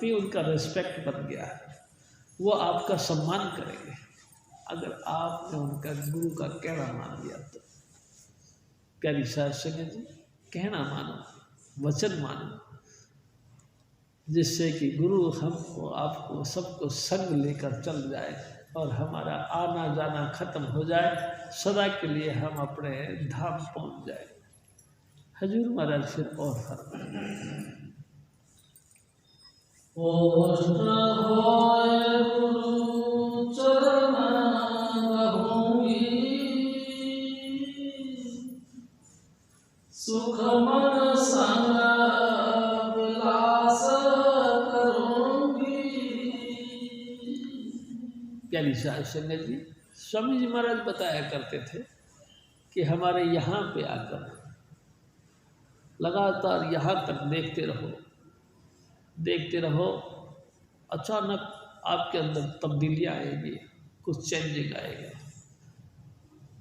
भी उनका रिस्पेक्ट बन गया है, वो आपका सम्मान करेंगे अगर आपने उनका गुरु का कहना मान लिया तो। प्यारी साध संगत जी, कहना मानो, वचन मानो, जिससे कि गुरु हमको आपको सबको संग लेकर चल जाए और हमारा आना जाना खत्म हो जाए, सदा के लिए हम अपने धाम पहुंच जाए। हजूर महाराज फिर और फरमाए, सुख मन संग विलास करूंगी। प्यारी साध संगत जी, स्वामी जी महाराज बताया करते थे कि हमारे यहाँ पे आकर लगातार यहाँ तक देखते रहो, देखते रहो, अचानक आपके अंदर तब्दीलियाँ आएगी, कुछ चेंजिंग आएगा,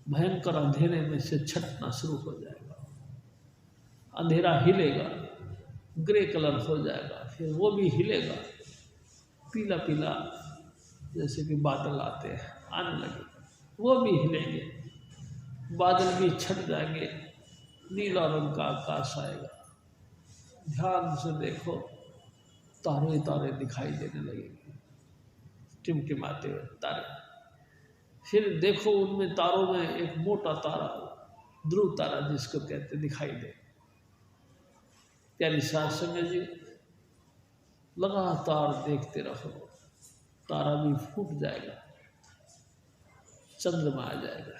भयंकर अंधेरे में से छटना शुरू हो जाएगा, अंधेरा हिलेगा, ग्रे कलर हो जाएगा, फिर वो भी हिलेगा, पीला पीला जैसे कि बादल आते हैं आने लगे, वो भी हिलेंगे, बादल भी छट जाएंगे, नीला रंग का आकाश आएगा, ध्यान से देखो तारे तारे दिखाई देने लगेंगे, टिमटिमाते हुए तारे। फिर देखो उनमें तारों में एक मोटा तारा, ध्रुव तारा जिसको कहते दिखाई दे। प्यारी साध संगत जी, लगातार देखते रहो, तारा भी फूट जाएगा, चंद्रमा आ जाएगा,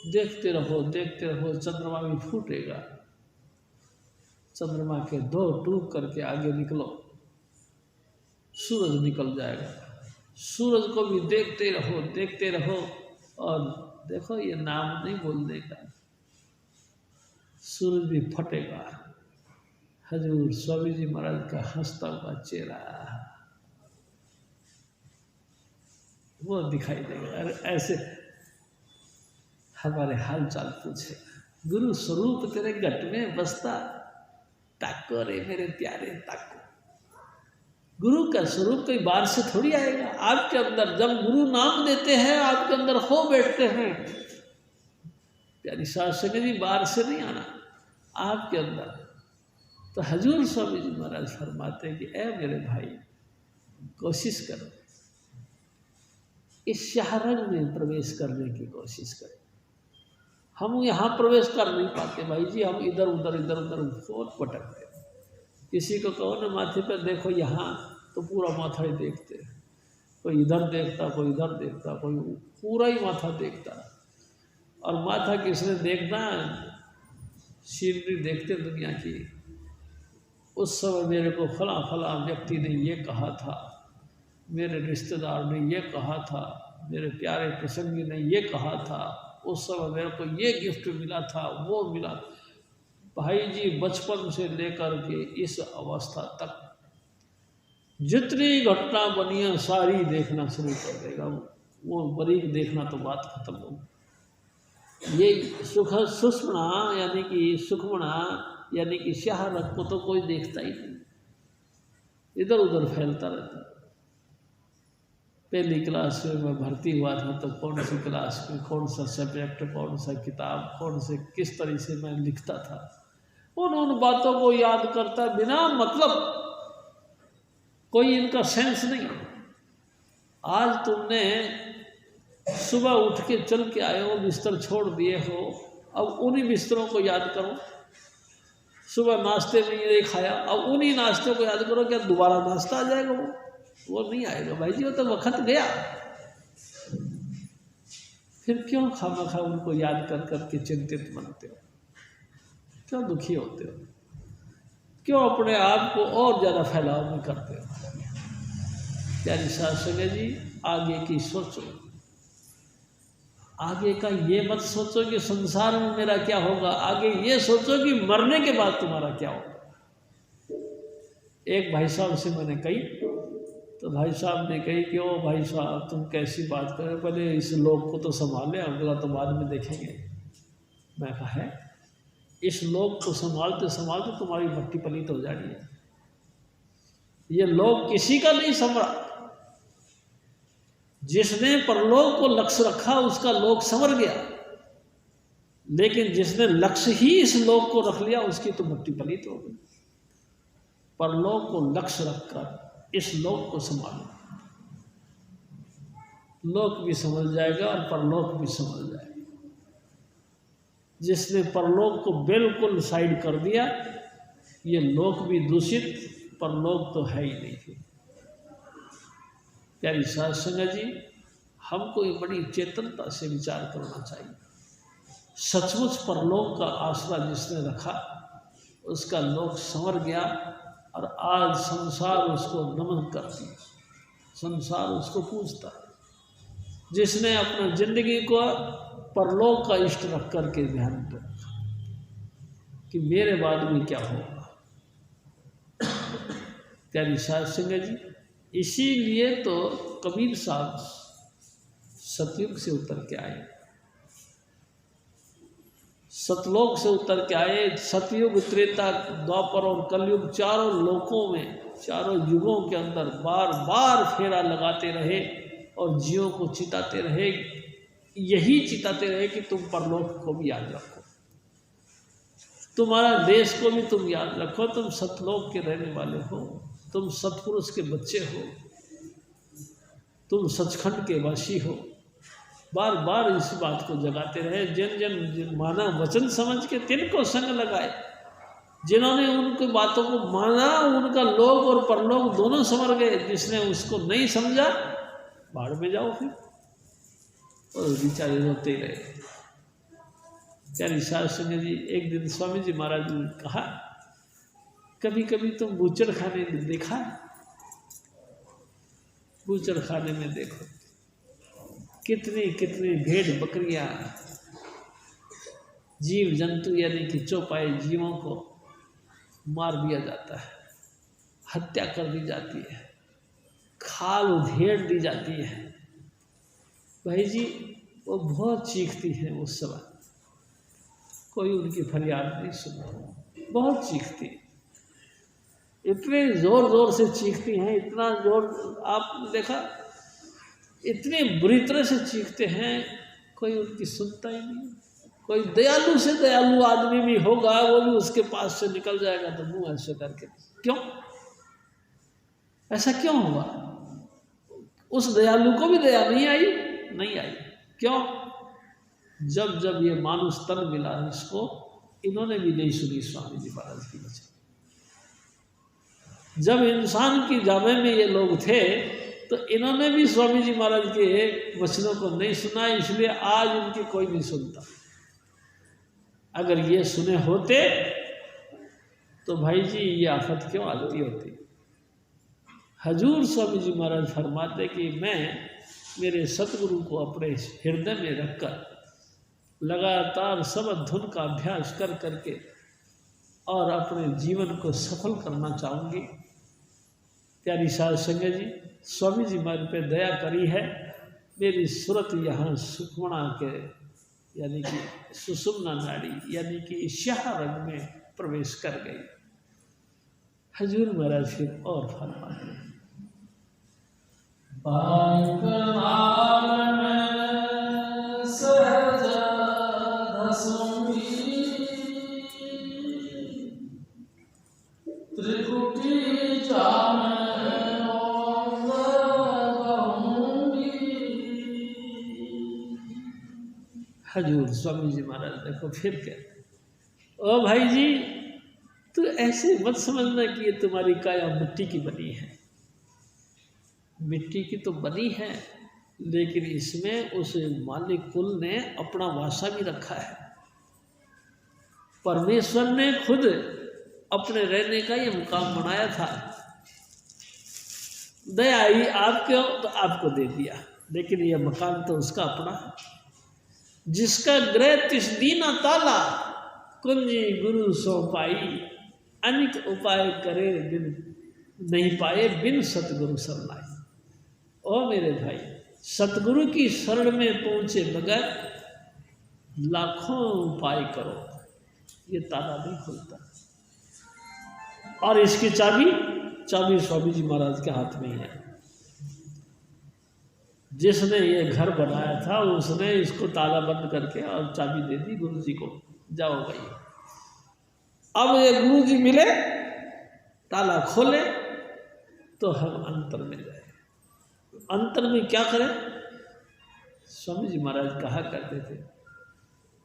देखते रहो देखते रहो, चंद्रमा भी फूटेगा, चंद्रमा के दो टूक करके आगे निकलो, सूरज निकल जाएगा, सूरज को भी देखते रहो और देखो ये नाम नहीं बोलने का, सूरज भी फटेगा। हजूर स्वामी जी महाराज का हंसता हुआ चेहरा वो दिखाई देगा। और ऐसे हमारे हाल चाल पूछे, गुरु स्वरूप तेरे घट में बसता, ताको रे मेरे प्यारे ताको। गुरु का स्वरूप कोई बाहर से थोड़ी आएगा, आपके अंदर जब गुरु नाम देते हैं आपके अंदर हो बैठते हैं। प्यारी साध संगत जी, बाहर से नहीं आना, आपके अंदर। तो हजूर स्वामी जी महाराज फरमाते हैं कि ऐ मेरे भाई, कोशिश करो, इस शाहरंग में प्रवेश करने की कोशिश करें। हम यहाँ प्रवेश कर नहीं पाते भाई जी, हम इधर उधर बहुत भटकते हैं। किसी को कहो ना माथे पर देखो यहाँ, तो पूरा माथा ही देखते हैं, कोई इधर देखता, कोई इधर देखता, कोई पूरा ही माथा देखता। और माथा किसने देखना, सीनरी देखते दुनिया की। उस समय मेरे को फला फला व्यक्ति ने ये कहा था, मेरे रिश्तेदार ने ये कहा था, मेरे प्यारे प्रसंगी ने ये कहा था, उस समय मेरे को ये गिफ्ट मिला था, वो मिला। भाई जी बचपन से लेकर के इस अवस्था तक जितनी घटना बनी है सारी देखना शुरू कर देगा वो, बरीक देखना तो बात खत्म होगी। ये सुख सुष्मणा यानी कि सुखमणा यानी कि शाहरग को तो कोई देखता ही नहीं, इधर उधर फैलता रहता। पहली क्लास में मैं भर्ती हुआ था तो कौन सी क्लास में कौन सा सब्जेक्ट, कौन सा किताब, कौन से किस तरह से मैं लिखता था, उन बातों को याद करता बिना मतलब, कोई इनका सेंस नहीं। आज तुमने सुबह उठ के चल के आए हो, बिस्तर छोड़ दिए हो, अब उन्हीं बिस्तरों को याद करो। सुबह नाश्ते में ये खाया, अब उन्हीं नाश्ते को याद करो, क्या दोबारा नाश्ता आ जाएगा? वो नहीं आएगा भाई जी, वो तो वक्त गया। फिर क्यों खामखा उनको याद कर करके चिंतित बनते हो, क्यों दुखी होते हो, क्यों अपने आप को और ज़्यादा फैलाव में करते हो? प्यारी साध संगत जी, आगे की सोचो, आगे का ये मत सोचो कि संसार में मेरा क्या होगा, आगे ये सोचो कि मरने के बाद तुम्हारा क्या होगा। एक भाई साहब से मैंने कही, तो भाई साहब ने कही कि ओ भाई साहब तुम कैसी बात कर रहे हो, पहले इस लोग को तो संभाले, अगला तो बाद में देखेंगे। मैं कहा है, इस लोग को संभालते संभालते तुम्हारी भट्टी पलीत हो जानी है। ये लोक किसी का नहीं संवरा। जिसने परलोक को लक्ष्य रखा उसका लोक संवर गया, लेकिन जिसने लक्ष्य ही इस लोक को रख लिया उसकी तो मट्टी पलीत हो गई। परलोक को लक्ष्य रखकर इस लोक को संभालो, लोक भी समझ जाएगा और परलोक भी समझ जाएगा। जिसने परलोक को बिल्कुल साइड कर दिया, ये लोक भी दूषित, परलोक तो है ही नहीं। प्यारी साध संगत जी, हमको ये बड़ी चेतनता से विचार करना चाहिए। सचमुच परलोक का आसरा जिसने रखा उसका लोक संवर गया, और आज संसार उसको नमन करती है, संसार उसको पूजता है। जिसने अपना जिंदगी को परलोक का इष्ट रख करके ध्यान रखा कि मेरे बाद में क्या होगा। प्यारी साध संगत जी, इसीलिए तो कबीर साहब सतयुग से उतर के आए, सतलोक से उतर के आए। सतयुग, त्रेता, द्वापर और कलयुग, चारों लोकों में, चारों युगों के अंदर बार बार फेरा लगाते रहे और जीवों को चिताते रहे, यही चिताते रहे कि तुम परलोक को भी याद रखो, तुम्हारा देश को भी तुम याद रखो, तुम सतलोक के रहने वाले हो, तुम सतपुरुष के बच्चे हो, तुम सचखंड के वासी हो। बार बार इस बात को जगाते रहे। जन जन माना वचन समझ के तिनको संग लगाए, जिन्होंने उनकी बातों को माना उनका लोक और परलोक दोनों संवर गए। जिसने उसको नहीं समझा, बाढ़ में जाओ फिर, और बेचारे रोते ही रहे। प्यारी साध संगत जी, एक दिन स्वामी जी महाराज ने कहा, कभी कभी तुम बूचड़ खाने में देखा, बूचड़ खाने में देखो कितनी कितनी भेड़ बकरियां, जीव जंतु यानी कि चौपाए जीवों को मार दिया जाता है, हत्या कर दी जाती है, खाल उधेड़ दी जाती है। भाई जी वो बहुत चीखती हैं उस समय, कोई उनकी फरियाद नहीं सुनता, बहुत चीखती, इतने जोर जोर से चीखती हैं, इतना जोर आपने देखा, इतनी बुरी तरह से चीखते हैं, कोई उनकी सुनता ही नहीं। कोई दयालु से दयालु आदमी भी होगा, वो भी उसके पास से निकल जाएगा तो मुंह ऐसे करके, क्यों, ऐसा क्यों हुआ? उस दयालु को भी दया नहीं आई, नहीं आई। क्यों? जब जब ये मानुष तन मिला इसको, इन्होंने भी नहीं सुनी स्वामी जी महाराज की वचन। जब इंसान की जामे में ये लोग थे तो इन्होंने भी स्वामी जी महाराज के वचनों को नहीं सुना, इसलिए आज उनकी कोई नहीं सुनता। अगर ये सुने होते तो भाई जी ये आफत क्यों आती होती। हजूर स्वामी जी महाराज फरमाते कि मैं मेरे सतगुरु को अपने हृदय में रखकर लगातार सब धुन का अभ्यास कर करके और अपने जीवन को सफल करना चाहूँगी। प्यारी साध संगत जी, स्वामी जी मेरे पे दया करी है, मेरी सूरत यहाँ सुखमणा के यानी कि सुषुम्ना नाड़ी यानी कि श्याह रंग में प्रवेश कर गई। हजूर महाराज फिर और फरमाते हैं, हजूर स्वामी जी महाराज देखो फिर कहते, ओ भाई जी तू ऐसे मत समझना कि ये तुम्हारी काया मिट्टी की बनी है। मिट्टी की तो बनी है, लेकिन इसमें उस मालिक कुल ने अपना वासा भी रखा है। परमेश्वर ने खुद अपने रहने का ये मुकाम बनाया था। दया आई आपको तो आपको दे दिया, लेकिन यह मकान तो उसका अपना है। जिसका ग्रह तिस दीना ताला, कुंजी गुरु सो पाई, अनेक उपाय करे बिन नहीं पाए, बिन सतगुरु शरणाई। ओ मेरे भाई, सतगुरु की शरण में पहुंचे बगैर लाखों उपाय करो, ये ताला नहीं खुलता। और इसकी चाबी चाबी स्वामी जी महाराज के हाथ में ही है। जिसने ये घर बनाया था उसने इसको ताला बंद करके और चाबी दे दी गुरु जी को, जाओ भाई। अब ये गुरु जी मिले, ताला खोले तो हम अंतर में जाए। अंतर में क्या करें? स्वामी जी महाराज कहा करते थे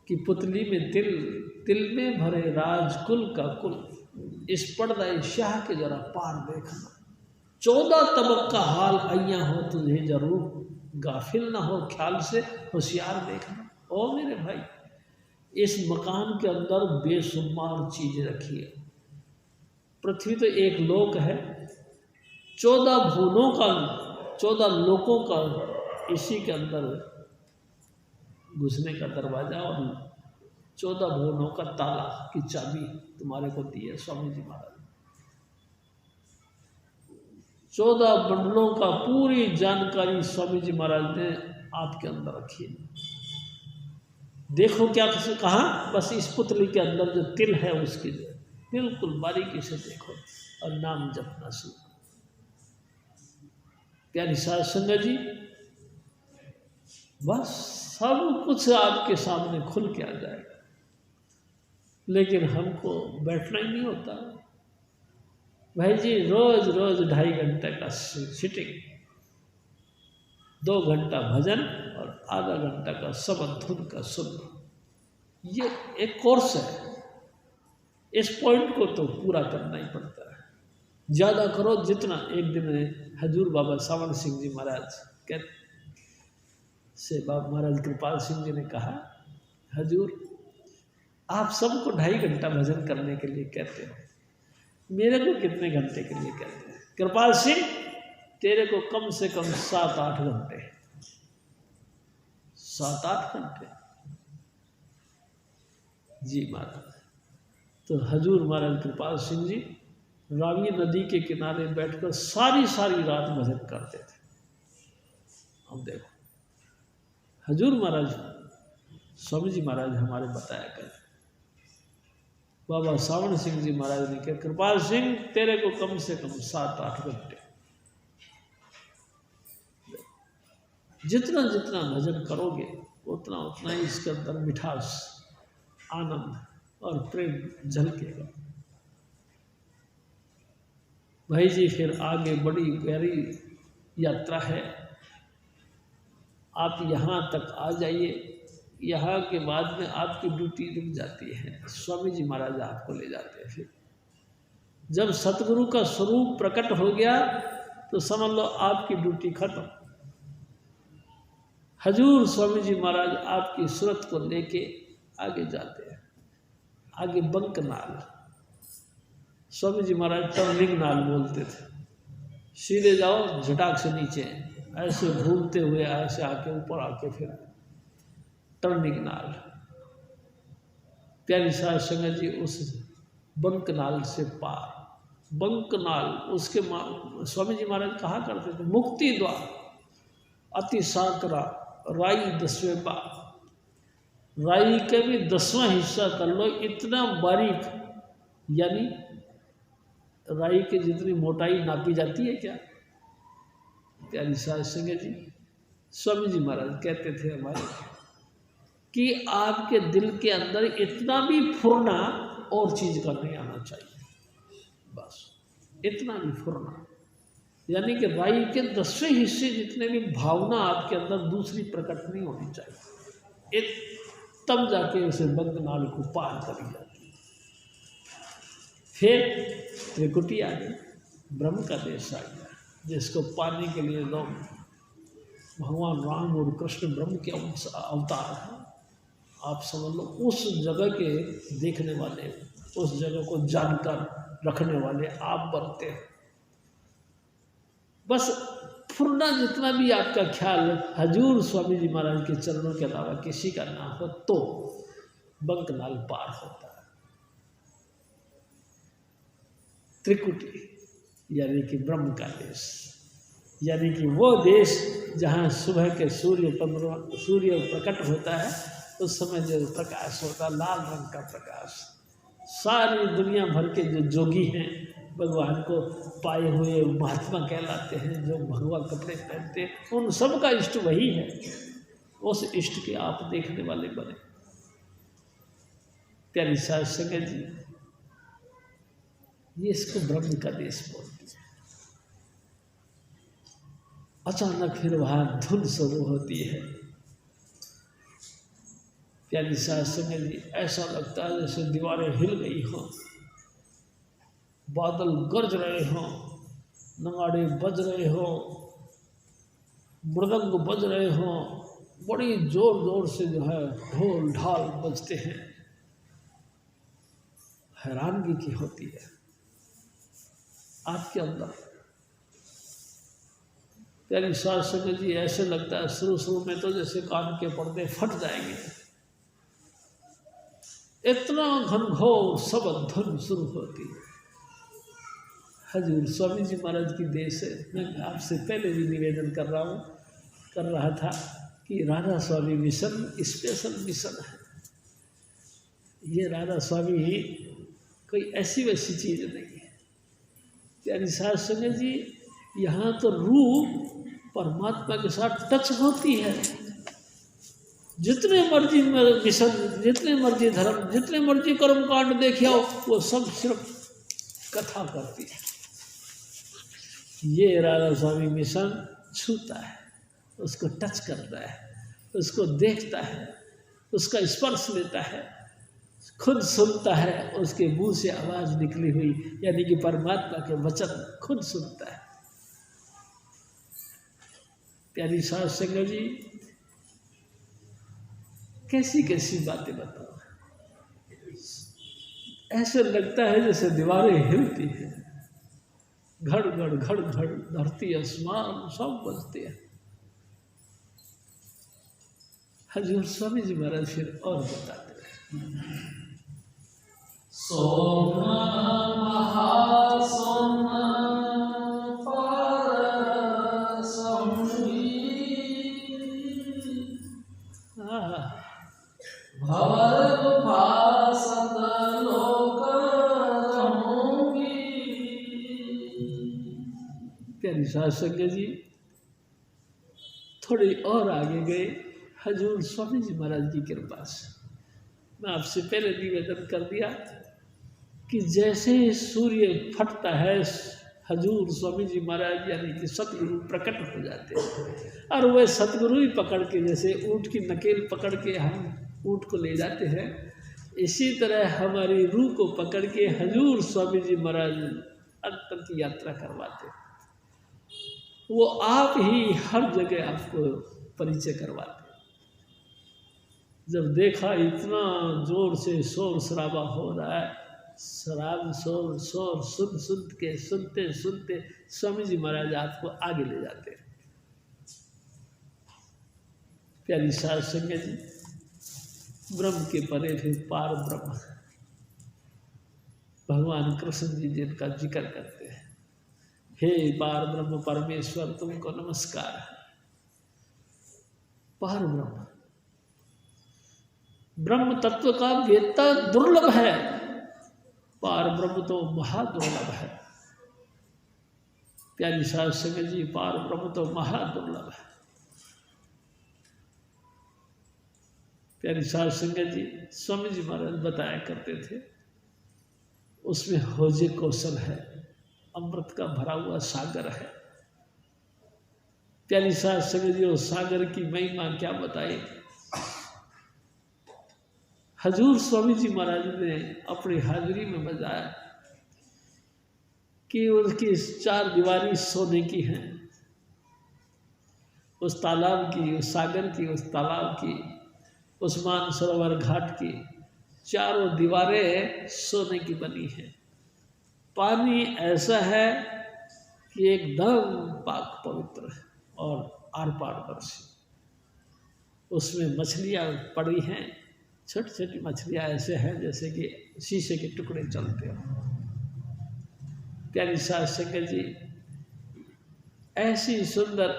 कि पुतली में तिल, तिल में भरे राजकुल का कुल, इस पर्दा शाह के जरा पार देखना। 14 तबक का हाल अय्या हो तुझे जरूर, गाफिल ना हो ख्याल से होशियार देखना। ओ मेरे भाई, इस मकान के अंदर बेशुमार चीज़ रखी है। पृथ्वी तो एक लोक है, 14 भुवनों का, 14 लोकों का इसी के अंदर घुसने का दरवाजा और 14 भुवनों का ताला की चाबी तुम्हारे को दी है स्वामी जी महाराज। 14 मंडलों का पूरी जानकारी स्वामी जी महाराज ने आपके अंदर रखी है। देखो क्या कहा, बस इस पुतली के अंदर जो तिल है उसकी बिल्कुल बारीकी से देखो और नाम जपना शुरू। प्यारी साध संगत जी, बस सब कुछ आपके सामने खुल के आ जाएगा, लेकिन हमको बैठना ही नहीं होता। भाई जी रोज रोज 2.5 घंटे का सिटिंग, 2 घंटा भजन और आधा घंटा का सबद धुन का सुनना, ये एक कोर्स है। इस पॉइंट को तो पूरा करना ही पड़ता है। ज़्यादा करो जितना। एक दिन हजूर बाबा सावन सिंह जी महाराज से बाबा महाराज कृपाल सिंह जी ने कहा, हजूर आप सबको 2.5 घंटा भजन करने के लिए कहते हो, मेरे को कितने घंटे के लिए कहते हैं? कृपाल सिंह तेरे को कम से कम 7-8 घंटे। 7-8 घंटे जी महाराज। तो हजूर महाराज कृपाल सिंह जी रावी नदी के किनारे बैठकर सारी रात भजन करते थे। अब देखो हजूर महाराज स्वामी जी महाराज हमारे बताया करते, बाबा सावन सिंह जी महाराज ने कहा, कृपाल सिंह तेरे को कम से कम 7-8 घंटे। जितना जितना भजन करोगे उतना उतना ही इसके अंदर मिठास, आनंद और प्रेम झलकेगा। भाई जी फिर आगे बड़ी गहरी यात्रा है। आप यहाँ तक आ जाइए, यहाँ के बाद में आपकी ड्यूटी रुक जाती है, स्वामी जी महाराज आपको ले जाते हैं। फिर जब सतगुरु का स्वरूप प्रकट हो गया तो समझ लो आपकी ड्यूटी खत्म। हजूर स्वामी जी महाराज आपकी सूरत को लेके आगे जाते हैं। आगे बंक नाल, स्वामी जी महाराज टर्निंग नाल बोलते थे। सीधे जाओ, झटाक से नीचे, ऐसे घूमते हुए ऐसे आके ऊपर आके फिर टर्निंग नाल। प्यारी साध संगत जी उस बंक नाल से पार, बंक नाल उसके स्वामी जी महाराज कहा करते थे, मुक्ति द्वार अति साकरा राई 10वें बा। राई के भी 10वां हिस्सा कर लो, इतना बारीक, यानी राई की जितनी मोटाई नापी जाती है क्या? प्यारी साध संगत जी स्वामी जी महाराज कहते थे हमारे कि आपके दिल के अंदर इतना भी फुरना और चीज़ का नहीं आना चाहिए, बस इतना भी फुरना, यानी कि राई के 10वें हिस्से जितने भी भावना आपके अंदर दूसरी प्रकट नहीं होनी चाहिए, तब जाके उसे बंद नाल को पार करी जाती है। फिर त्रिकुटी आ गई, ब्रह्म का देश आ गया, जिसको पाने के लिए लोग भगवान राम और कृष्ण ब्रह्म के अवतार हैं। आप समझ लो उस जगह के देखने वाले, उस जगह को जानकर रखने वाले आप बनते हैं। बस फुरना जितना भी आपका ख्याल हजूर स्वामी जी महाराज के चरणों के अलावा किसी का ना हो तो बंक नाल पार होता है। त्रिकुटी यानी कि ब्रह्म का देश, यानी कि वो देश जहाँ सुबह के सूर्य प्रकट होता है उस समय जो प्रकाश होता है, लाल रंग का प्रकाश, सारी दुनिया भर के जो जोगी हैं भगवान को पाए हुए महात्मा कहलाते हैं, जो भगवा कपड़े पहनते हैं, उन सब का इष्ट वही है। उस इष्ट के आप देखने वाले बने। प्यारी साध संगत जी, ये इसको ब्रह्म का देश बोलते हैं। अचानक फिर वहाँ धुन शुरू होती है। प्यारी साध संगत जी, ऐसा लगता है जैसे दीवारें हिल गई हों, बादल गरज रहे हों, नगाड़े बज रहे हों, मृदंग बज रहे हों, बड़ी जोर जोर से जो है ढोल ढाल बजते हैं। हैरानगी की होती है आपके अंदर। प्यारी साध संगत जी, ऐसे लगता है शुरू शुरू में तो जैसे कान के पर्दे फट जाएंगे, इतना घनघोर शब्द धुन शुरू होती है। हजूर स्वामी जी महाराज की देश है। मैं आपसे पहले भी निवेदन कर रहा था कि राधा स्वामी मिशन स्पेशल मिशन है। ये राधा स्वामी कोई ऐसी वैसी चीज़ नहीं है। प्यारी साध संगत जी, यहाँ तो रूह परमात्मा के साथ टच होती है। जितने मर्जी मिशन, जितने मर्जी धर्म, जितने मर्जी कर्म कांड देखे हो, वो सब सिर्फ कथा करती है। ये राधा स्वामी मिशन छूता है, उसको टच करता है, उसको देखता है, उसका स्पर्श लेता है, खुद सुनता है, उसके मुंह से आवाज़ निकली हुई यानी कि परमात्मा के वचन खुद सुनता है। प्यारी साध संगत जी, कैसी कैसी बातें बताओ। ऐसे लगता है जैसे दीवारें हिलती हैं, घड़ घड़ घड़ घड़ धरती आसमान सब बजते हैं। हजूर स्वामी जी महाराज फिर और बताते हैं। सोना महासोना प्यारी साध संगत जी, थोड़ी और आगे गए हजूर स्वामी जी महाराज की कृपा से। मैं आपसे पहले निवेदन कर दिया कि जैसे सूर्य फटता है, हजूर स्वामी जी महाराज यानी कि सतगुरु प्रकट हो जाते हैं, और वह सतगुरु ही पकड़ के, जैसे ऊँट की नकेल पकड़ के हम ऊँट को ले जाते हैं, इसी तरह हमारी रूह को पकड़ के हजूर स्वामी जी महाराज अंतर की यात्रा करवाते हैं। वो आप ही हर जगह आपको परिचय करवाते। जब देखा इतना जोर से शोर शराबा हो रहा है, शराब शोर शोर सुनते सुनते स्वामी जी महाराज आपको आगे ले जाते हैं। प्यारी साध संगत जी, ब्रह्म के परे फिर पार ब्रह्म भगवान कृष्ण जी जिनका जिक्र करते हैं। हे पार ब्रह्म परमेश्वर, तुमको नमस्कार। पार ब्रह्म, ब्रह्म तत्व का वेत्ता दुर्लभ है, पार ब्रह्म तो महादुर्लभ है। प्यारी साध संगत जी, पार ब्रह्म तो महादुर्लभ है। प्यारी साध संगत जी, स्वामी जी महाराज बताया करते थे, उसमें होजे कौशल है, अमृत का भरा हुआ सागर है। प्यारी साध संगत जी, उस सागर की महिमा क्या बताए। हजूर स्वामी जी महाराज ने अपनी हाजिरी में बताया कि उनकी 4 दीवारी सोने की हैं, उस तालाब की, उस सागर की, उस तालाब की, उस मानसरोवर घाट की 4 दीवारें सोने की बनी हैं। पानी ऐसा है कि एकदम पाक पवित्र है और आर पार बरसी। उसमें मछलियाँ पड़ी हैं, छोटी छोटी मछलियाँ ऐसे हैं जैसे कि शीशे के टुकड़े चलते हो। प्यारी साध संगत जी, ऐसी सुंदर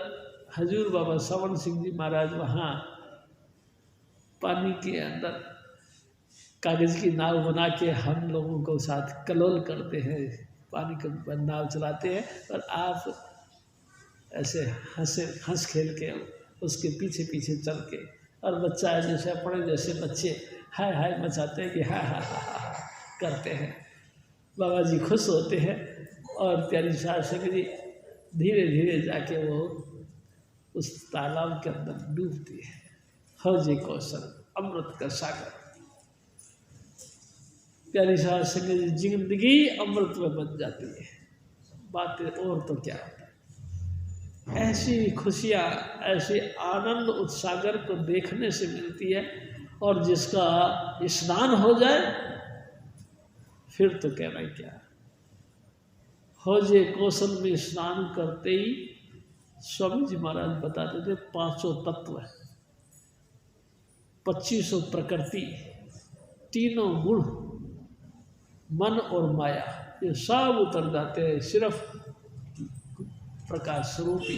हजूर बाबा श्रवण सिंह जी महाराज वहाँ पानी के अंदर कागज़ की नाव बना के हम लोगों को साथ कलोल करते हैं, पानी के ऊपर नाव चलाते हैं और आप ऐसे हंस खेल के उसके पीछे पीछे चल के, और बच्चा है जैसे अपने जैसे बच्चे हाय हाय मचाते हैं कि हाय हाय हाय करते हैं। बाबा जी खुश होते हैं और प्यारी सास संग जी धीरे धीरे जाके वो उस तालाब के अंदर डूबती है। हौजे कौशल अमृत का सागर, प्यारी सास संग जी जिंदगी अमृत में बन जाती है। बातें और तो क्या, ऐसी खुशियाँ ऐसे आनंद उस सागर को देखने से मिलती है। और जिसका स्नान हो जाए फिर तो कहना क्या। हौजे कौशल में स्नान करते ही स्वामी जी महाराज बताते थे 5 तत्व, 25 प्रकृति, 3 गुण, मन और माया, ये सब उतर जाते हैं, सिर्फ प्रकाश स्वरूप ही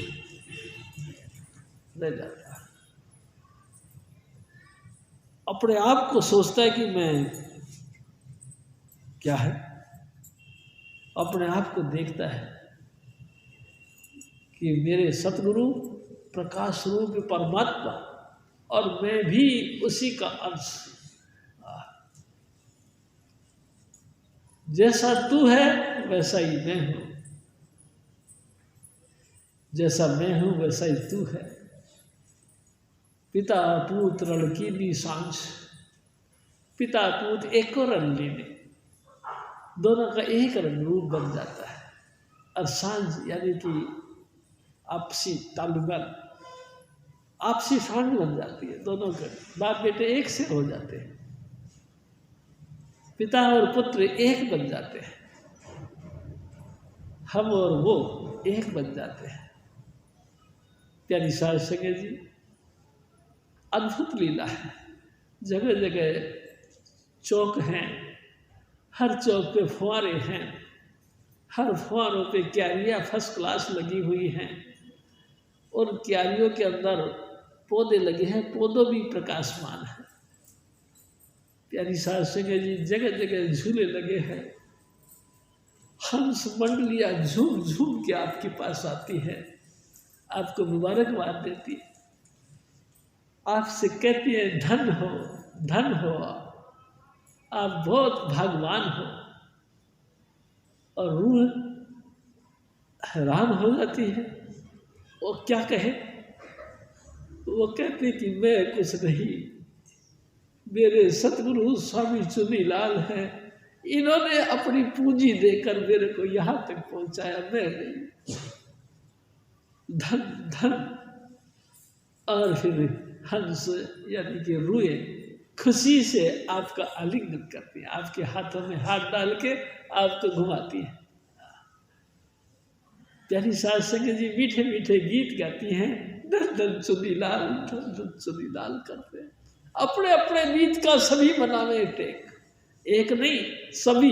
रह जाता है। अपने आप को सोचता है कि मैं क्या है, अपने आप को देखता है कि मेरे सतगुरु प्रकाश स्वरूप परमात्मा और मैं भी उसी का अंश। जैसा तू है वैसा ही मैं हूं, जैसा मैं हूं वैसा ही तू है। पिता पूत रणकीनी सांझ, पिता पूत एक रंग लेने, दोनों का एक रंग रूप बन जाता है। और सांझ यानी कि आपसी ताल्लुकात, आपसी सांझ बन जाती है। दोनों के बाप बेटे एक से हो जाते हैं, पिता और पुत्र एक बन जाते हैं, हम और वो एक बन जाते हैं। प्यारी सास संगे जी अद्भुत लीला है। जगह जगह चौक हैं, हर चौक पे फुहारे हैं, हर फुहारों पे क्यारियाँ फर्स्ट क्लास लगी हुई हैं, और क्यारियों के अंदर पौधे लगे हैं, पौधों भी प्रकाशमान है। प्यारी सास संगे जी जगह जगह झूले लगे हैं, हंस मंडलियाँ झूम झूम के आपके पास आती है, आपको मुबारकबाद देती है, आपसे कहती है धन हो, धन हो, आप बहुत भाग्यवान हो। और रूह हैरान हो जाती है। वो क्या कहे, वो कहती कि मैं कुछ नहीं, मेरे सतगुरु स्वामी चुनीलाल हैं, इन्होंने अपनी पूंजी देकर मेरे को यहाँ तक पहुँचाया, मैं नहीं। धन धन। और फिर हंस यानी कि रूए खुशी से आपका आलिंगन करती है, आपके हाथों में हाथ डाल के आपको घुमाती है। प्यारी सास संगे जी मीठे मीठे गीत गाती हैं, धन धन चुनीलाल, धन धन चुनीलाल करते हैं। अपने अपने नीत का सभी बनावे टेक, एक नहीं सभी,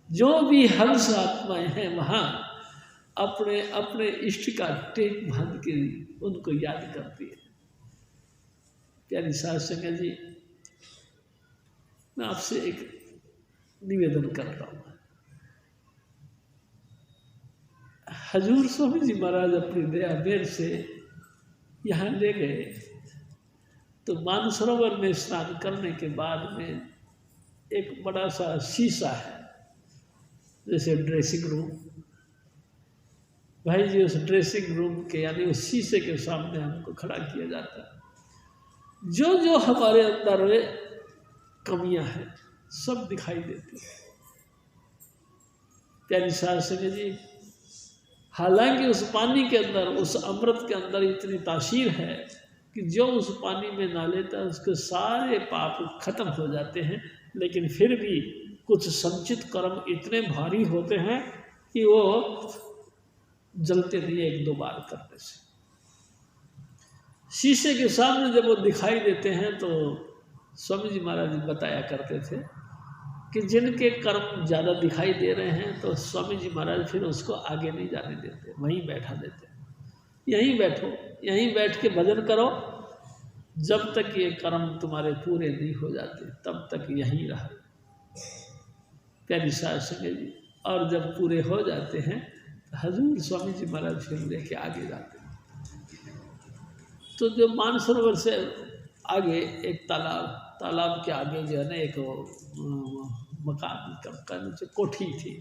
जो भी हंस आत्माएं हैं वहाँ अपने अपने इष्ट का टेक बांध के उनको याद करती है। प्यारी सास संगे जी मैं आपसे एक निवेदन करता हूँ। हजूर स्वामी जी महाराज अपनी दया मेर से यहाँ ले गए तो मानसरोवर में स्नान करने के बाद में एक बड़ा सा शीशा है, जैसे ड्रेसिंग रूम। भाई जी उस ड्रेसिंग रूम के यानी उस शीशे के सामने हमको खड़ा किया जाता है। जो जो हमारे अंदर कमियां हैं सब दिखाई देती है। प्यारी सास संगे जी हालांकि उस पानी के अंदर, उस अमृत के अंदर इतनी तासीर है कि जो उस पानी में ना लेता है उसके सारे पाप खत्म हो जाते हैं, लेकिन फिर भी कुछ संचित कर्म इतने भारी होते हैं कि वो जलते नहीं एक दो बार करने से। शीशे के सामने जब वो दिखाई देते हैं तो स्वामी जी महाराज बताया करते थे कि जिनके कर्म ज़्यादा दिखाई दे रहे हैं तो स्वामी जी महाराज फिर उसको आगे नहीं जाने देते, वहीं बैठा देते। यहीं बैठो, यहीं बैठ के भजन करो, जब तक ये कर्म तुम्हारे पूरे नहीं हो जाते तब तक यहीं रहो। प्यारी सास संगे जी और जब पूरे हो जाते हैं तो हजूर स्वामी जी महाराज फिर लेके आगे जाते हैं। तो जो मानसरोवर से आगे एक तालाब के आगे जो है ना एक मकान का नीचे कोठी थी,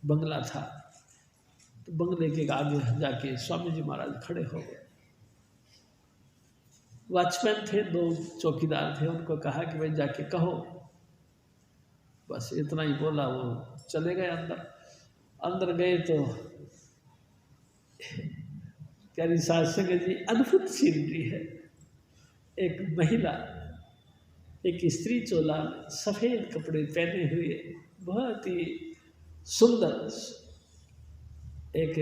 बंगला था। तो बंगले के आगे जाके स्वामी जी महाराज खड़े हो गए। वॉचमैन थे, 2 चौकीदार थे, उनको कहा कि भाई जाके कहो। बस इतना ही बोला, वो चले गए अंदर गए तो प्यारी साध संगत जी अद्भुत सीनरी है। एक महिला, एक स्त्री चोला सफ़ेद कपड़े पहने हुए, बहुत ही सुंदर एक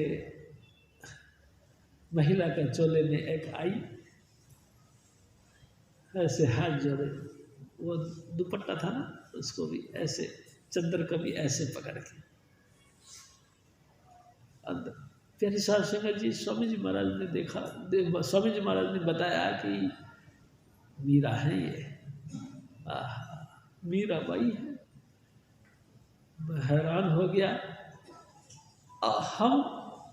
महिला का चोले में एक आई, ऐसे हाथ जोड़े, वो दुपट्टा था ना, उसको भी ऐसे चद्दर का भी ऐसे पकड़ के अंदर। प्यारी साध संगत जी स्वामी जी महाराज ने देखा, स्वामी जी महाराज ने बताया कि मीरा है ये, मीरा बाई है। मैं हैरान हो गया। हम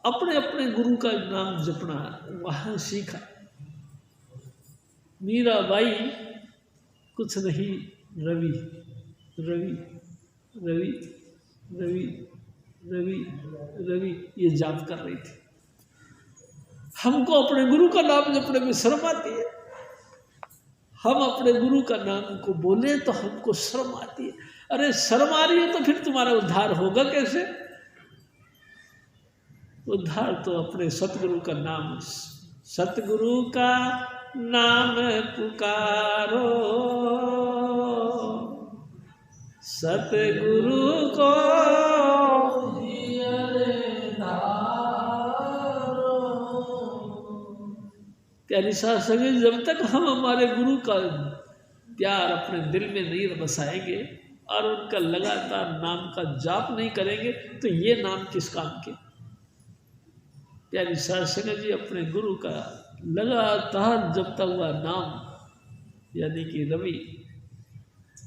अपने अपने गुरु का नाम जपना वहाँ सीखा। मीरा बाई कुछ नहीं, रवि रवि रवि रवि रवि रवि ये जाप कर रही थी। हमको अपने गुरु का नाम जपने में शर्म आती है। हम अपने गुरु का नाम को बोले तो हमको शर्म आती है। अरे शर्म आ रही है तो फिर तुम्हारा उद्धार होगा कैसे? उद्धार तो अपने सतगुरु का नाम, सतगुरु का नाम पुकारो, सतगुरु को प्यारी साध संगत, जब तक हम हमारे गुरु का प्यार अपने दिल में नहीं बसाएंगे और उनका लगातार नाम का जाप नहीं करेंगे तो ये नाम किस काम के? प्यारी साध संगत जी अपने गुरु का लगातार जपता हुआ नाम, यानी कि रवि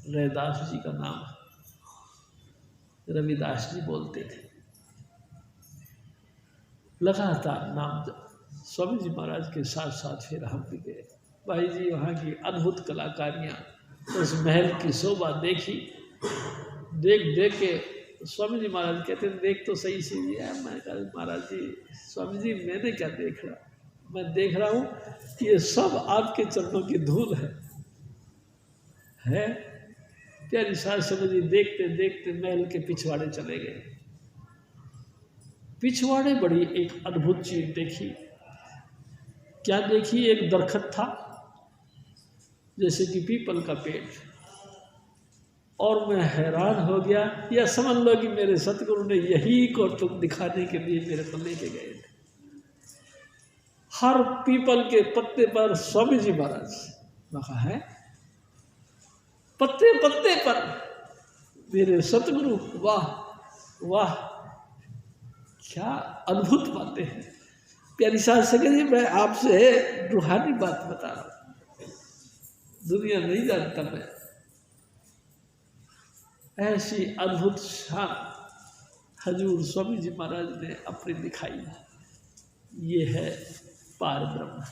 रैदास जी का नाम, रविदास जी बोलते थे, लगातार नाम जप। स्वामी जी महाराज के साथ साथ फिर हम भी गए। भाई जी वहाँ की अद्भुत कलाकारियाँ, उस महल की शोभा देखी, देख के स्वामी जी महाराज कहते हैं देख तो सही सी है। मैं कहा महाराज जी, स्वामी जी मैंने क्या देख रहा, मैं देख रहा हूँ कि ये सब आपके चरणों की धूल है। प्यारी साध संगत जी देखते देखते महल के पिछवाड़े चले गए। पिछवाड़े बड़ी एक अद्भुत चीज देखी। क्या देखी? एक दरखत था जैसे कि पीपल का पेड़, और मैं हैरान हो गया। या समझ लो कि मेरे सतगुरु ने यही को तुम दिखाने के लिए मेरे को लेके गए थे। हर पीपल के पत्ते पर स्वामी जी महाराज लिखा है, पत्ते पत्ते पर मेरे सतगुरु। वाह वाह, क्या अद्भुत बातें हैं। प्यारी साध संगत जी, मैं आपसे रूहानी बात बता रहा हूँ, दुनिया नहीं जानता मैं। ऐसी अद्भुत शान हजूर स्वामी जी महाराज ने अपनी दिखाई। ये है पार ब्रह्म।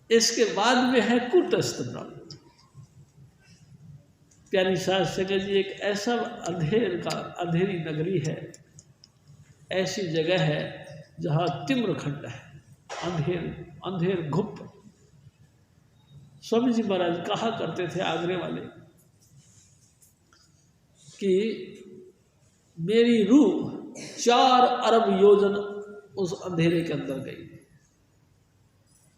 इसके बाद में है कूटस्थ ब्रह्म। प्यारी साध संगत जी, एक ऐसा अंधेरी नगरी है, ऐसी जगह है जहाँ तिम्रखंड है, अंधेर घुप। स्वामी जी महाराज कहा करते थे आगरे वाले कि मेरी रूह 4 अरब योजन उस अंधेरे के अंदर गई,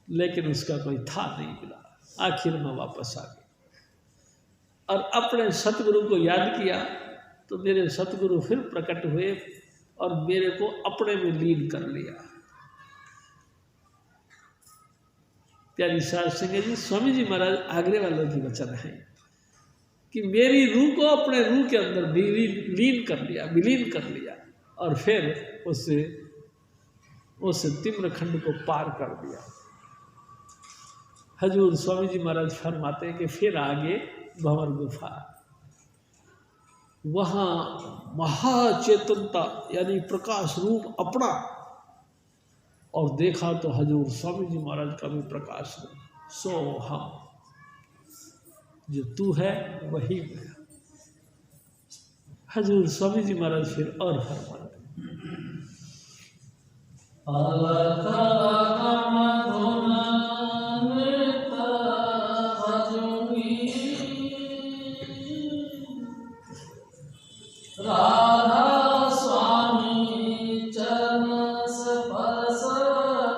लेकिन उसका कोई था नहीं मिला। आखिर में वापस आ गई और अपने सतगुरु को याद किया तो मेरे सतगुरु फिर प्रकट हुए और मेरे को अपने में लीन कर लिया। प्यारी साध संगत जी, स्वामी जी महाराज आगरे वालों की वचन है कि मेरी रूह को अपने रूह के अंदर विलीन कर लिया और फिर उस तिम्रखंड को पार कर दिया। हजूर स्वामी जी महाराज फरमाते हैं कि फिर आगे भंवर गुफा, वहाँ महाचेतनता यानी प्रकाश रूप अपना, और देखा तो हजूर स्वामी जी महाराज का भी प्रकाश रूप। सो हम जो तू है वही मैं। हजूर स्वामी जी महाराज फिर और फरमाते राधा स्वामी चरण स्पर्श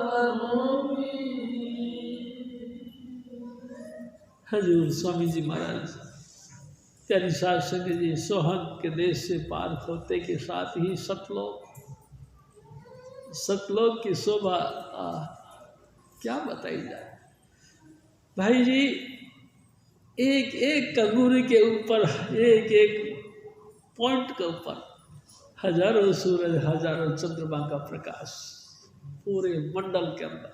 करूंगी। हजूर स्वामी जी महाराज प्यारी साध संगत जी, सोहन के देश से पार होते के साथ ही सतलोक की शोभा क्या बताई जाए भाई जी। एक एक कंगूरी के ऊपर, एक एक पॉइंट के ऊपर हजारों सूरज, हजारों चंद्रमा का प्रकाश, पूरे मंडल के अंदर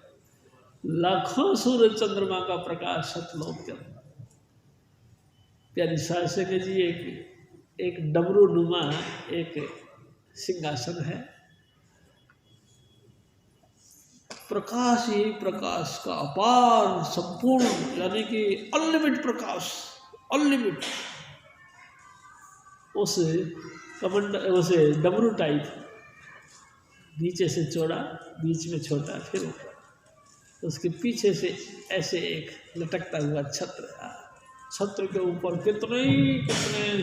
लाखों सूरज चंद्रमा का प्रकाश सतलोक के अंदर। प्यारी साध संगत जी, एक डमरू नुमा एक सिंहासन है, प्रकाश ही प्रकाश का अपार संपूर्ण, यानी कि अनलिमिट प्रकाश, अनलिमिट। उसे डमरू टाइप, नीचे से चौड़ा, बीच में छोटा, फिर ऊपर, उसके पीछे से ऐसे एक लटकता हुआ छत्र के ऊपर कितने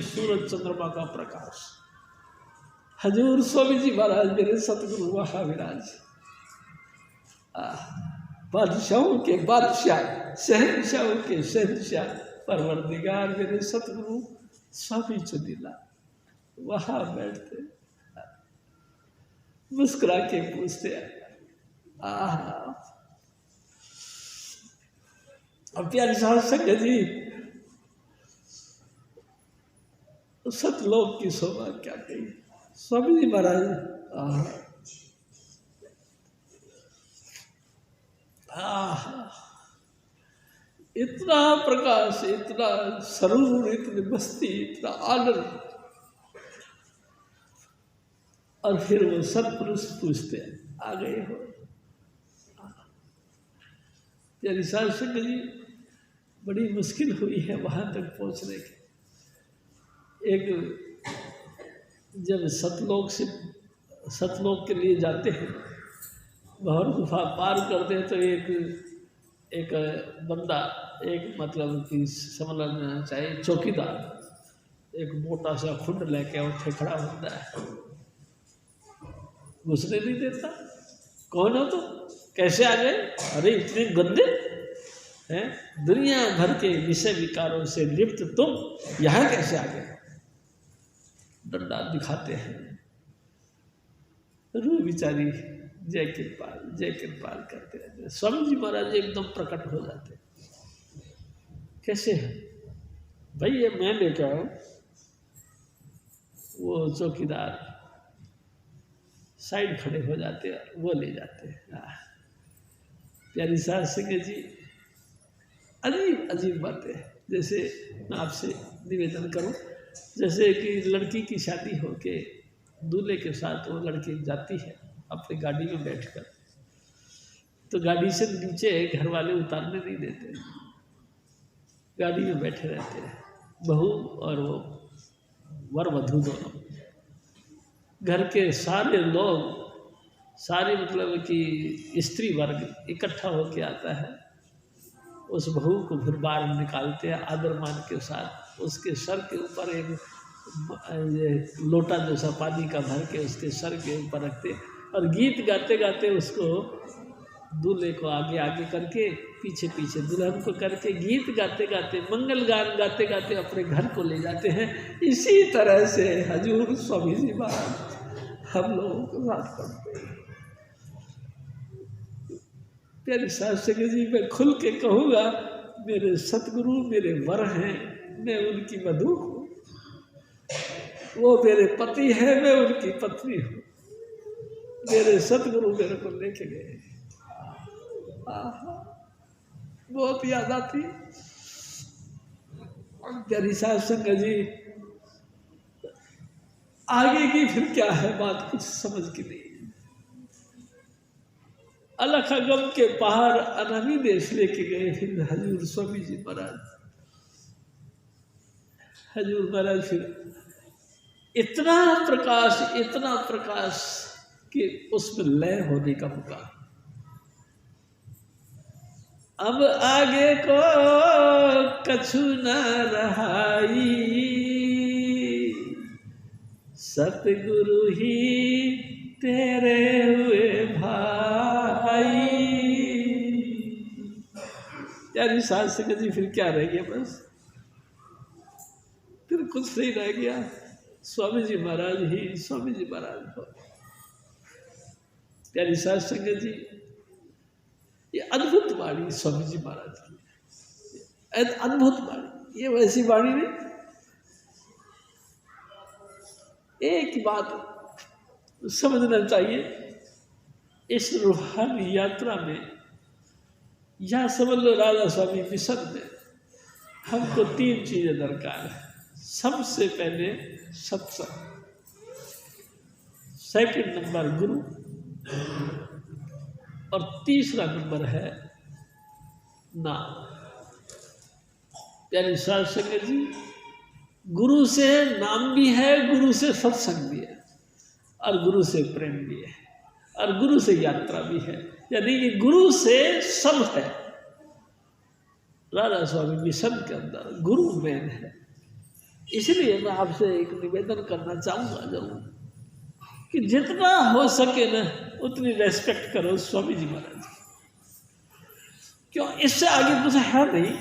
सूरज चंद्रमा का प्रकाश। हजूर स्वामी जी महाराज मेरे सतगुरु वहाँ विराज, बादशाहों के बादशाह, शहंशाहों के शहंशाह, परवरदिगार मेरे सतगुरु स्वामी चुनिला वहाँ बैठते, मुस्कुरा के पूछते अब प्यारी साध संगत जी, सतलोक की शोभा क्या कही। स्वामी जी महाराज इतना प्रकाश, इतना सरूर, इतनी मस्ती, इतना आनंद। और फिर वो सत्पुरुष पूछते आ गए हो। प्यारी साध संगत जी, बड़ी मुश्किल हुई है वहाँ तक पहुँचने की। एक जब सतलोक के लिए जाते हैं, गौर गुफा पार करते हैं, तो एक बंदा, एक मतलब कि समझना चाहिए चौकीदार, एक मोटा सा खुंड लेके उठे खड़ा होता है, घुसने नहीं देता। कौन हो तो, कैसे आ गए? अरे इतने गंदे हैं, दुनिया भर के विषय विकारों से लिप्त तुम यहाँ कैसे आ गए? डंडा दिखाते हैं। रूह बिचारी जय कृपाल करते रहते हैं। स्वामी जी महाराज एकदम प्रकट हो जाते। कैसे है भाई, ये मैं लेके आया। वो चौकीदार साइड खड़े हो जाते हैं, वो ले जाते हैं। प्यारी साध संगत जी, अजीब अजीब बातें। जैसे मैं आपसे निवेदन करूं, जैसे कि लड़की की शादी हो के दूल्हे के साथ वो लड़की जाती है अपनी गाड़ी में बैठकर, तो गाड़ी से नीचे घर वाले उतारने नहीं देते, गाड़ी में बैठे रहते हैं बहू और वो वर वधू दोनों। घर के सारे लोग, सारे मतलब कि स्त्री वर्ग इकट्ठा होके आता है, उस बहू को फिर बाहर निकालते हैं आदर मान के साथ। उसके सर के ऊपर एक लोटा जैसा पानी का भर के उसके सर के ऊपर रखते, और गीत गाते गाते उसको, दूल्हे को आगे आगे करके, पीछे पीछे दुल्हन को करके, गीत गाते गाते, मंगल गान गाते गाते अपने घर को ले जाते हैं। इसी तरह से हजूर स्वामी जी महाराज हम लोगों को साथ करते हैं। प्यारी साध संगत जी, मैं खुल के कहूँगा, मेरे सतगुरु मेरे वर हैं, मैं उनकी वधू हूँ। वो मेरे पति हैं, मैं उनकी पत्नी हूँ। मेरे सतगुरु मेरे को लेके गए, बहुत याद आती। प्यारी साध संगत जी, आगे की फिर क्या है बात कुछ समझ की नहीं। अलख गम के पहाड़ अनामी देश लेके गए फिर हजूर स्वामी जी महाराज। हजूर महाराज फिर इतना प्रकाश कि उसमें लय होने का पुकार। अब आगे को कछु न रहाई, सतगुरु ही तेरे हुए भाई। यार साध संगत जी फिर क्या रह गया, बस फिर कुछ नहीं रह गया। स्वामी जी महाराज ही स्वामी जी महाराज हो। प्यारी साध संगत जी, ये अद्भुत वाणी स्वामी जी महाराज की, अद्भुत वाणी। ये वैसी वाणी नहीं। एक बात समझना चाहिए, इस रूहानी यात्रा में या समझ लो राधा स्वामी मिशन में हमको 3 चीजें दरकार है। सबसे पहले सत्संग, सेकंड नंबर गुरु, और तीसरा नंबर है नाम। यानी साध संगत जी, गुरु से नाम भी है, गुरु से सत्संग भी है, और गुरु से प्रेम भी है, और गुरु से यात्रा भी है। यानी कि गुरु से सब है। राधा स्वामी मिशन के अंदर गुरु मेन है। इसलिए मैं आपसे एक निवेदन करना चाहूँगा जरूर कि जितना हो सके ना उतनी रेस्पेक्ट करो स्वामी जी महाराज की। क्यों, इससे आगे कुछ है नहीं,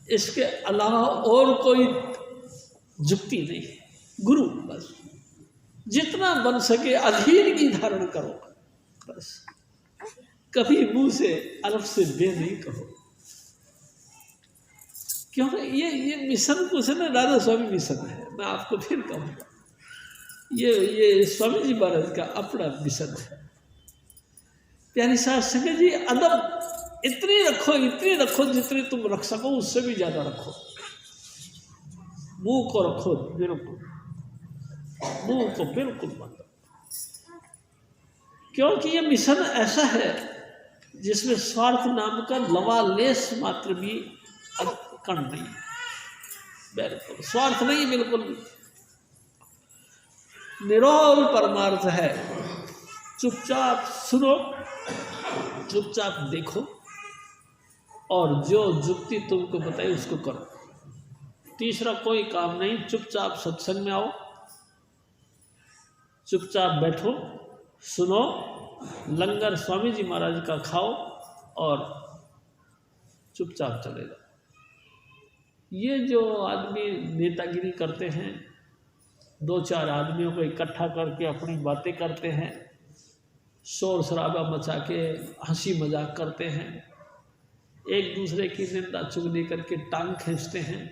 इसके अलावा और कोई जुक्ति नहीं। गुरु बस जितना बन सके अधीर की धारण करो, बस कभी मुंह से अलग से बे नहीं कहो। क्योंकि ये मिशन कुछ है ना, राधा स्वामी मिशन है। मैं आपको फिर कहूँगा, ये स्वामी जी महाराज का अपना मिशन है। प्यारी साध संगत जी, अदब इतनी रखो जितनी तुम रख सको, उससे भी ज्यादा रखो। मुंह को रखो बिल्कुल, मुंह को बिल्कुल मत रखो। क्योंकि ये मिशन ऐसा है जिसमें स्वार्थ नाम का लवालेश मात्र भी कण नहीं, बिल्कुल स्वार्थ नहीं, बिल्कुल निरोल परमार्थ है। चुपचाप सुनो, चुपचाप देखो, और जो जुक्ति तुमको बताई उसको करो। तीसरा कोई काम नहीं। चुपचाप सत्संग में आओ, चुपचाप बैठो, सुनो, लंगर स्वामी जी महाराज का खाओ, और चुपचाप चले जाओ। ये जो आदमी नेतागिरी करते हैं, 2-4 आदमियों को इकट्ठा करके अपनी बातें करते हैं, शोर शराबा मचा के हंसी मजाक करते हैं, एक दूसरे की निंदा चुगली करके टांग खींचते हैं,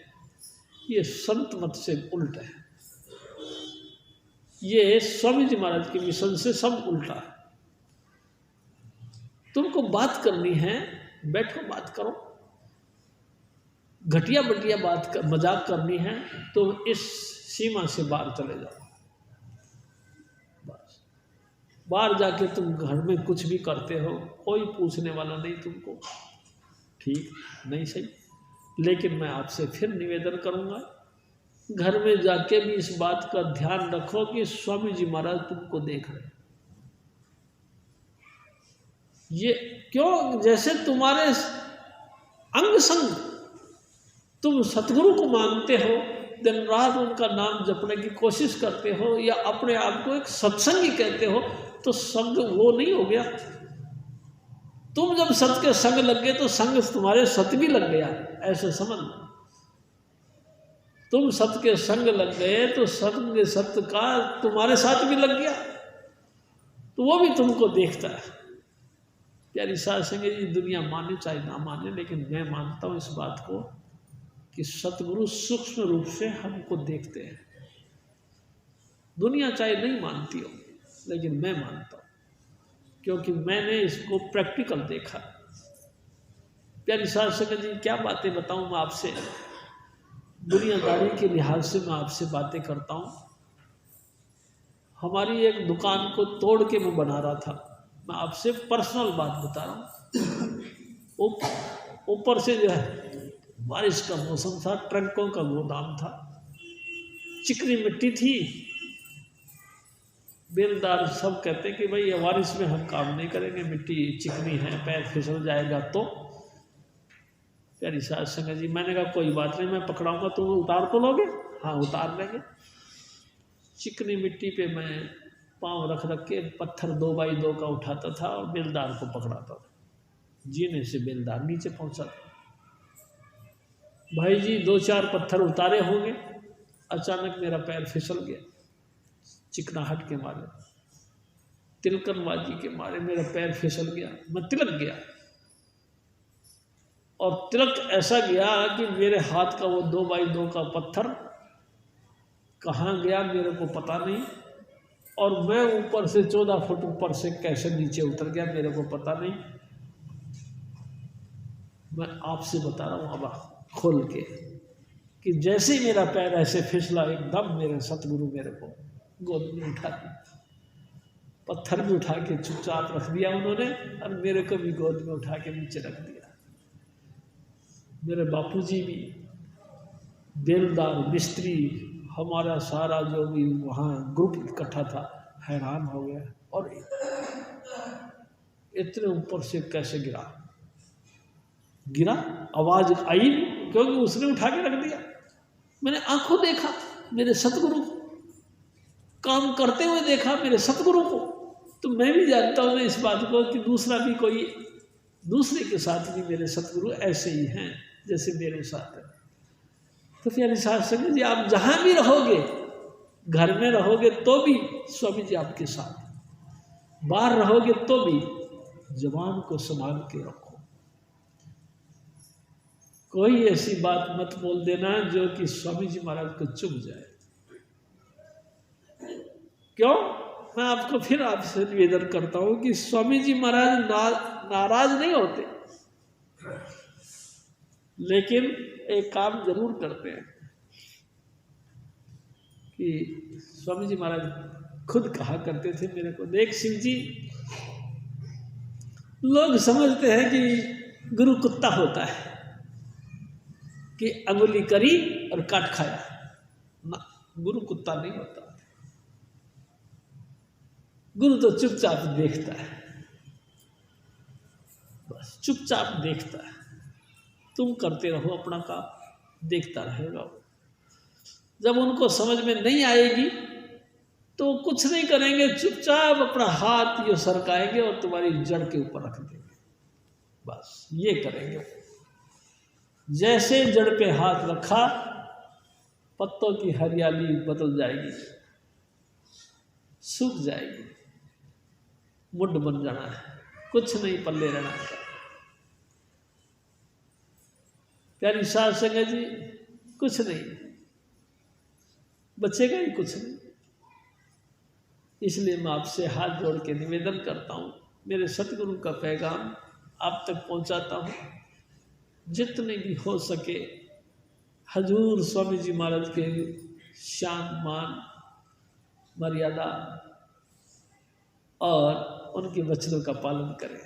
ये संत मत से उल्ट है। ये स्वामी जी महाराज के मिशन से सब उल्टा है। तुमको बात करनी है, बैठो बात करो। घटिया बटिया मजाक करनी है तो इस सीमा से बाहर चले जाओ। बस बाहर जाके तुम घर में कुछ भी करते हो, कोई पूछने वाला नहीं तुमको, ठीक नहीं सही। लेकिन मैं आपसे फिर निवेदन करूंगा, घर में जाके भी इस बात का ध्यान रखो कि स्वामी जी महाराज तुमको देख रहे हैं। ये क्यों, जैसे तुम्हारे अंग संग तुम सतगुरु को मानते हो, दिन रात उनका नाम जपने की कोशिश करते हो, या अपने आप को एक सत्संगी कहते हो, तो संग वो नहीं हो गया। तुम जब सत के संग लग गए तो संग तुम्हारे सत भी लग गया, ऐसे समझ लो। तुम सत के संग लग गए तो संग सत का तुम्हारे साथ भी लग गया, तो वो भी तुमको देखता है। प्यारी साध संगत जी, दुनिया माने चाहे ना माने, लेकिन मैं मानता हूँ इस बात को कि सतगुरु सूक्ष्म रूप से हमको देखते हैं। दुनिया चाहे नहीं मानती हो, लेकिन मैं मानता हूँ, क्योंकि मैंने इसको प्रैक्टिकल देखा। प्यारी साध संगत जी, क्या बातें बताऊँ मैं आपसे, दुनियादारी के लिहाज से मैं आपसे बातें करता हूँ, हमारी एक दुकान को तोड़ के मैं बना रहा था। मैं आपसे पर्सनल बात बता रहा हूँ। ऊपर से जो है बारिश का मौसम था, ट्रकों का गोदाम था, चिकनी मिट्टी थी। बेलदार सब कहते कि भाई ये बारिश में हम काम नहीं करेंगे, मिट्टी चिकनी है, पैर फिसल जाएगा। तो प्यारी सास संगत जी, मैंने कहा कोई बात नहीं, मैं पकड़ाऊंगा, तुम उतार तो लोगे? हाँ उतार लेंगे। चिकनी मिट्टी पे मैं पाँव रख रख के पत्थर 2x2 का उठाता था और बेलदार को पकड़ाता था। जीने से बेलदार नीचे पहुंचा था। भाई जी 2-4 पत्थर उतारे होंगे, अचानक मेरा पैर फिसल गया। चिकनाहट के मारे, तिलकनबाजी के मारे मेरा पैर फिसल गया, मैं तिलक गया। और तिलक ऐसा गया कि मेरे हाथ का वो 2x2 का पत्थर कहाँ गया मेरे को पता नहीं, और मैं ऊपर से 14 फुट ऊपर से कैसे नीचे उतर गया मेरे को पता नहीं। मैं आपसे बता रहा हूँ अब खोल के कि जैसे ही मेरा पैर ऐसे फिसला, एकदम मेरे सतगुरु मेरे को गोद में उठा दिया। पत्थर भी उठा के चुपचाप रख दिया उन्होंने, और मेरे को भी गोद में उठा के नीचे रख दिया। मेरे बापूजी भी, बेलदार, मिस्त्री, हमारा सारा जो भी वहाँ ग्रुप इकट्ठा था हैरान हो गया। और इतने ऊपर से कैसे गिरा आवाज़ आई, क्योंकि उसने उठा के रख दिया। मैंने आंखों देखा मेरे सतगुरु को, काम करते हुए देखा मेरे सतगुरु को। तो मैं भी जानता हूँ इस बात को कि दूसरा भी कोई दूसरे के साथ भी मेरे सतगुरु ऐसे ही हैं जैसे मेरे साथ है। तो प्यारी साध संगत जी, आप जहाँ भी रहोगे, घर में रहोगे तो भी स्वामी जी आपके साथ, बाहर रहोगे तो भी जबान को संभाल के रखो। कोई ऐसी बात मत बोल देना जो कि स्वामी जी महाराज को चुभ जाए। क्यों? मैं आपको फिर आपसे निवेदन करता हूं कि स्वामी जी महाराज नाराज नहीं होते, लेकिन एक काम जरूर करते हैं कि स्वामी जी महाराज खुद कहा करते थे मेरे को, देख शिव जी, लोग समझते हैं कि गुरु कुत्ता होता है कि अंगुली करी और काट खाया ना। गुरु कुत्ता नहीं होता, गुरु तो चुपचाप देखता है, बस चुपचाप देखता है। तुम करते रहो अपना काम, देखता रहेगा। जब उनको समझ में नहीं आएगी तो कुछ नहीं करेंगे, चुपचाप अपना हाथ ये सरकाएंगे और तुम्हारी जड़ के ऊपर रख देंगे, बस ये करेंगे। जैसे जड़ पे हाथ रखा, पत्तों की हरियाली बदल जाएगी, सूख जाएगी, मुड बन जाना है, कुछ नहीं पल्ले रहना है। प्यारी साध संगत जी, कुछ नहीं बचेगा ही, कुछ नहीं। इसलिए मैं आपसे हाथ जोड़ के निवेदन करता हूँ, मेरे सतगुरु का पैगाम आप तक पहुँचाता हूँ। जितने भी हो सके हजूर स्वामी जी महाराज के शान मान मर्यादा और उनके वचनों का पालन करें।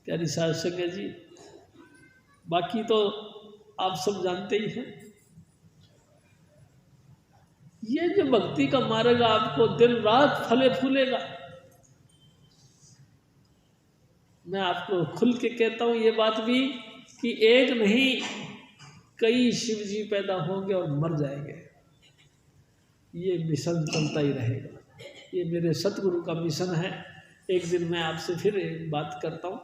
प्यारी साध संगत जी, बाकी तो आप सब जानते ही हैं, ये जो भक्ति का मार्ग आपको दिन रात फले फूलेगा। मैं आपको खुल के कहता हूँ ये बात भी कि एक नहीं कई शिव जी पैदा होंगे और मर जाएंगे, ये मिशन चलता ही रहेगा। ये मेरे सतगुरु का मिशन है। एक दिन मैं आपसे फिर एक बात करता हूँ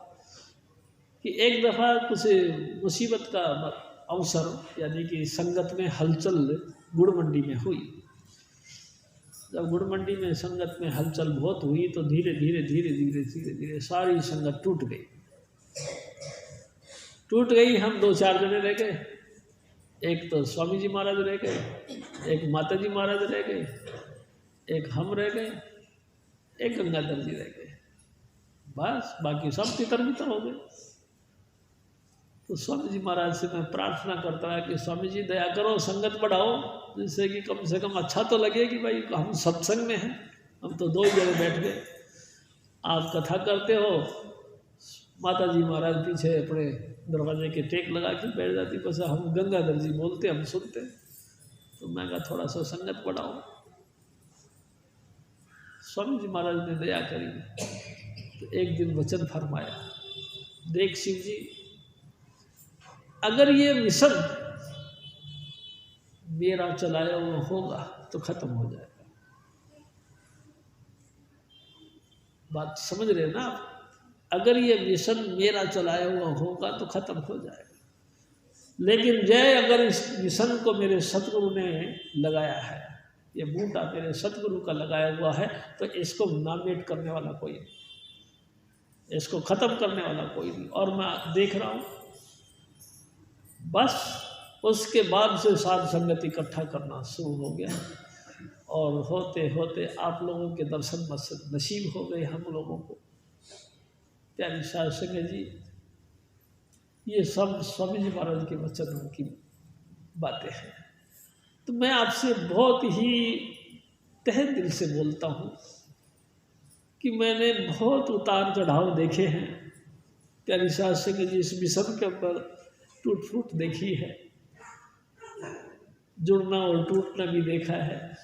कि एक दफ़ा कुछ मुसीबत का अवसर, यानी कि संगत में हलचल गुड़ मंडी में हुई। जब गुड़ मंडी में संगत में हलचल बहुत हुई तो धीरे धीरे धीरे धीरे धीरे धीरे सारी संगत टूट गई। हम 2-4 जने रह गए, एक तो स्वामी जी महाराज रह गए, एक माता जी महाराज रह गए, एक हम रह गए, एक गंगाधर जी रह गए, बस बाकी सब तितर बितर हो गए। तो स्वामी जी महाराज से मैं प्रार्थना करता रहा कि स्वामी जी दया करो, संगत बढ़ाओ, जिससे कि कम से कम अच्छा तो लगे कि भाई हम सत्संग में हैं। हम तो 2 ही जगह बैठ गए, आप कथा करते हो, माता जी महाराज पीछे अपने दरवाजे के टेक लगा के बैठ जाती, बस हम गंगाधर जी बोलते हम सुनते। तो मैं कहा थोड़ा सा संगत बढ़ाओ। स्वामी जी महाराज ने दया करी तो एक दिन वचन फरमाया, देख शिव जी, अगर ये मिशन मेरा चलाया हुआ होगा तो खत्म हो जाएगा। बात समझ रहे हैं ना आप? अगर ये मिशन मेरा चलाया हुआ होगा तो खत्म हो जाएगा, लेकिन जय अगर इस मिशन को मेरे सतगुरु ने लगाया है, ये बूटा मेरे सतगुरु का लगाया हुआ है, तो इसको नामिनेट करने वाला कोई नहीं, इसको ख़त्म करने वाला कोई नहीं। और मैं देख रहा हूँ बस उसके बाद से साध संगत इकट्ठा करना शुरू हो गया, और होते होते आप लोगों के दर्शन नसीब हो गए हम लोगों को। प्यारी साध संगत जी, ये सब स्वामी जी महाराज के वचनों की बातें हैं। तो मैं आपसे बहुत ही तहे दिल से बोलता हूँ कि मैंने बहुत उतार चढ़ाव देखे हैं। प्यारी साध संगत जी, इस मिशन के अंदर टूट फूट देखी है, जुड़ना और टूटना भी देखा है,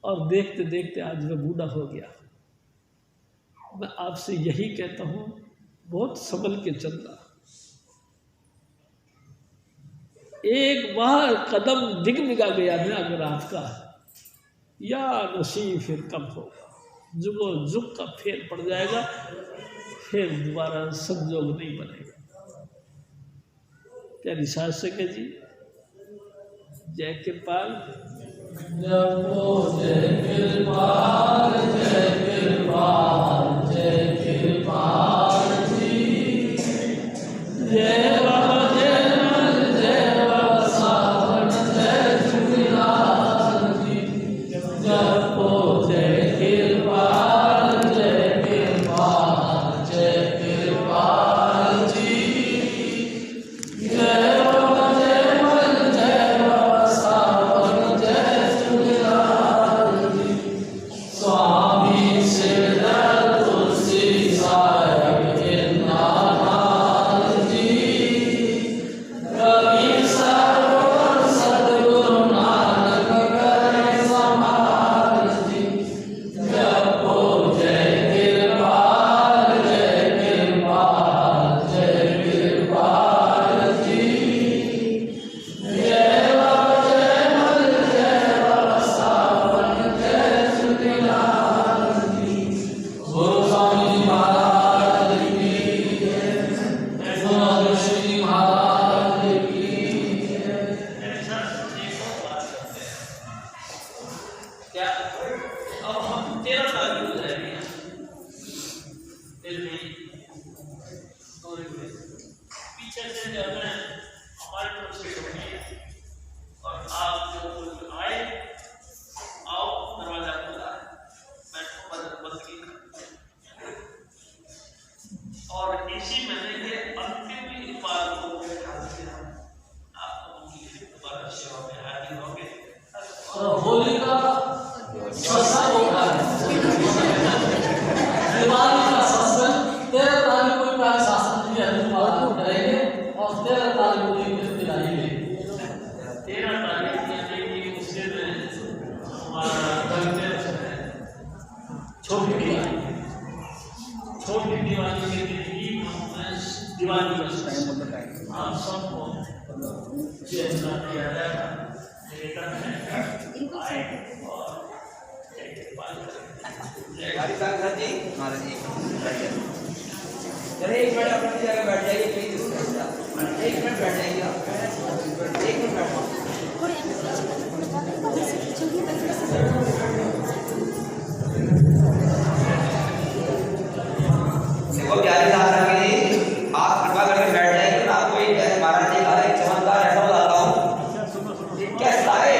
और देखते देखते आज मैं बूढ़ा हो गया। मैं आपसे यही कहता हूँ, बहुत संभल के चलना, एक बार कदम डिगा गया ना अगर आपका, या नसीब फिर कब होगा, जुगो जुग का फेर पड़ जाएगा, फिर दोबारा संजोग नहीं बनेगा। प्यारी साध संगत जी, जय कृपाल, जय कृपाल, जय कृपाल, जय कृपाल जी, जय बाबा जय नल, जय बाबा सावन, जय झूलेलाल जी, जपो जय कृपाल, जय कृपाल, जय कृपाल जी, जय बाबा जय नल, जय बाबा सावन, जय झूलेलाल जी, स्वामी सिरदर्द तुलसी साहिब गिरनार जी, कवि सर्वर सद्गुरु नानक करे समार जी, जपो जय कृपाल, जय कृपाल, जय कृपाल जी, जय बाबा जय नल, जय बाबा सावन, जय झूलेलाल जी, गुरु स्वामी जी महाराज की जय, गुरु श्री महाराज की जय। क्या अब हम 13 साल की हो जाएंगे दिल में दौरे में, पीछे से जो है हमारी तरफ से सुनिए, और आप जो आए आओ, दरवाजा खुला है, बैठो, बंद की, और इसी महीने के अंतिम बार को आप लोगों की दोबारा सेवा में हाजिर होंगे। और होली का सत्संग होगा, दिवाली का सत्संग 13 तारीख को का शासन की अनुपालन करेंगे, और 13 तारीख को एक दिलाएंगे। 13 तारीख यानी कि उस दिन हमारा धनतेरस है, छोटी दिवाली, छोटी दिवाली के दिन ही हम दिवाली का सत्संग आप सबको चेतना किया जाएगा। लेकर आए और हमारी सांसद जी महाराज जी चलिए, एक मिनट अपनी जगह बैठ जाइए प्लीज, 1 मिनट बैठ जाइए आप, 1 मिनट बैठ। देखो प्यारे साथ जी, आप कृपा करके बैठ जाइए। तो आपको एक महाराज जी का एक चमत्कार ऐसा बताता हूँ, क्या सारे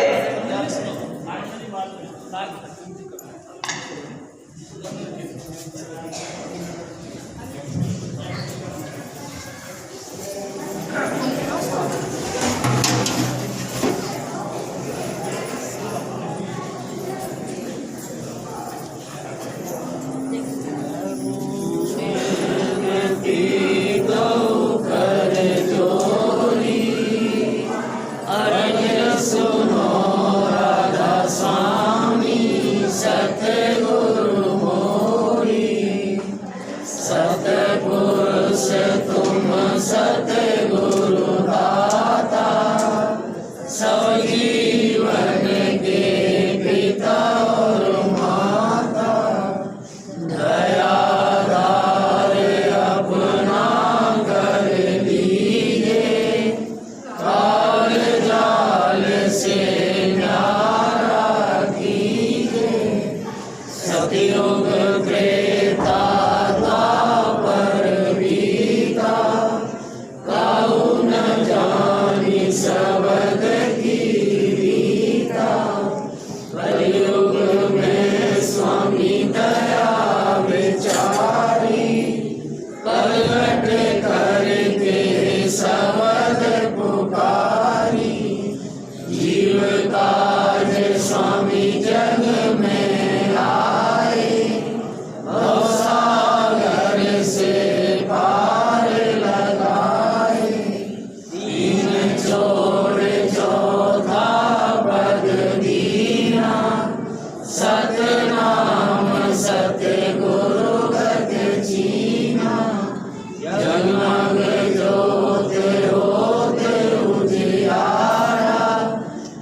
सतगुरु मोरी, सतपुरुष तुम सतगुरु दाता, सब जीवन के पिता और माता, दयादार अपना कर दीजिए, काल जाल से न्यारा कीजिए, सतयुग त्रेता द्वापर बीता, काहू न जानी सबद की रीता, कलयुग में स्वामी दया विचारी, प्रगट करके सबद पुकारी, जीव काज स्वामी जग में आए, भवसागर से पार लगाए, तीन छोड़ चौथा पद दीना, सतनाम सतगुरु गत चीना, जगमग ज्योत होत उजियारा,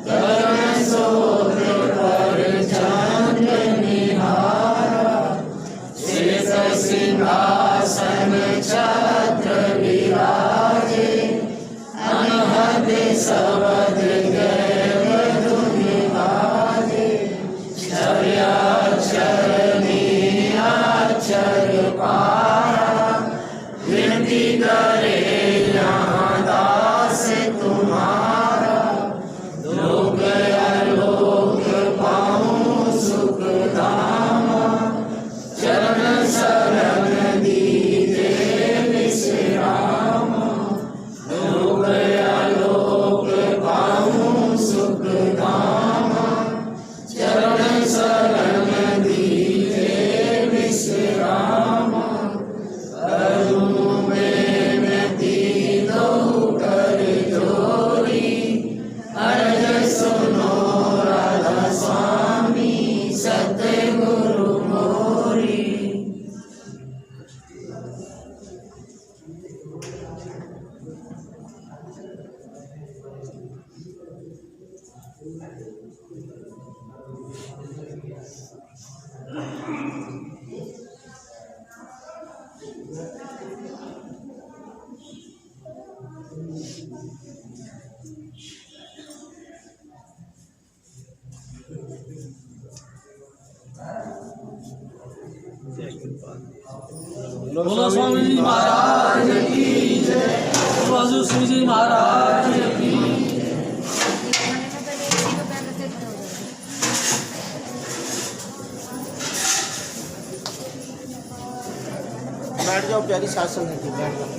करण सोत पर चंद निहारा, शेष सिंहासन छत्र विराजे, अनहद शबद गैव धुन बाजे, क्षर में अक्षर पारा, विनती करे यहाँ दास तुम्हारा, लोक आलोक पाऊँ सुख धामा, चरण शरण दीजे विश्रामा, लोक आलोक पाऊँ सुख धामा, चरण शरण दीजे विश्रामा, करुण बेनती दो कर जोरी, अर्ज सुनो राधा स्वामी सतगुरु मोरी। बोलो स्वामी जी महाराज की जय, बाजू श्री जी महाराज की। बैठ जाओ प्यारी सास संग की, बैठ जाओ।